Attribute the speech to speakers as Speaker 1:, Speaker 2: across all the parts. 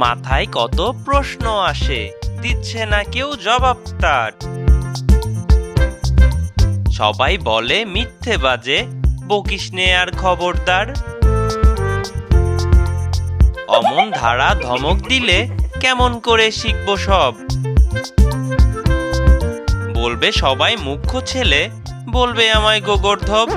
Speaker 1: মাথায় কত প্রশ্ন আসে, দিচ্ছে না কেউ জবাব তার। সবাই বলে মিথ্যে বাজে, বকিস নে আর খবরদার। অমন ধারা ধমক দিলে কেমন করে শিখবো সব। বলবে সবাই মুখ্য ছেলে, বলবে আমায় গোবর্ধব।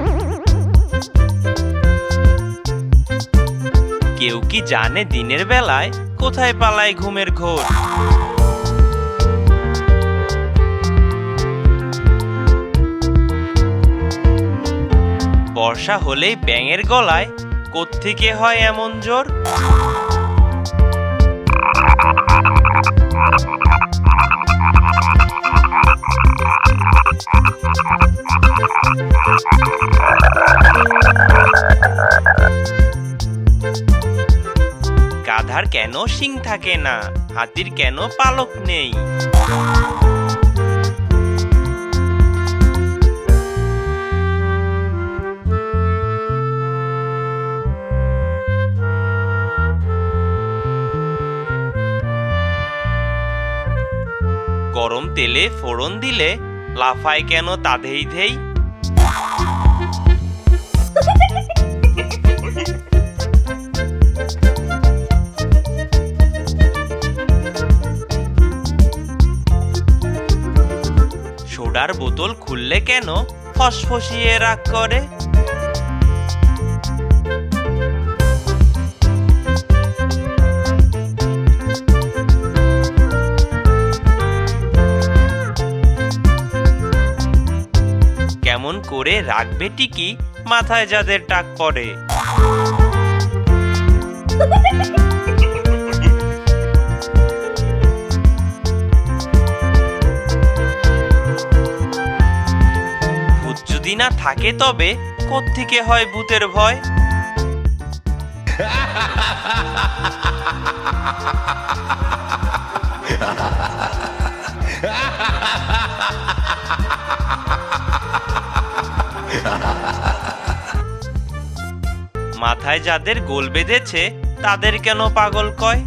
Speaker 1: কেউ কি জানে দিনের বেলায় কোথায় পালায় ঘুমের ঘোর। বর্ষা হলেই ব্যাঙের গলায় কোত্থেকে হয় এমন জোর। গাধার কেন শিং থাকে না, হাতির কেন পালক নেই। গরম তেলে ফোড়ন দিলে লাফায় কেন তাধেই ধেই। সোডার বোতল খুললে কেন ফসফসিয়ে রাগ করে। কেমন করে রাখবে টিকি মাথায় যাদের টাক পড়ে। ভূত যদি না থাকে তবে কোত্থেকে হয় ভূতের ভয়। মাথায় যাদের গোল বেঁধেছে তাদের কেন পাগল কয়।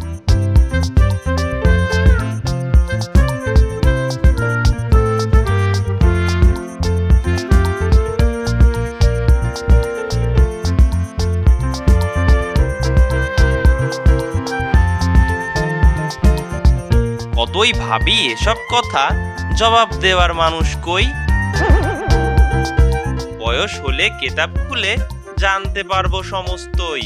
Speaker 1: কতই ভাবি এসব কথা, জবাব দেওয়ার মানুষ কই। বয়স হলে কেতাব খুলে জানতে পারবো সমস্তই।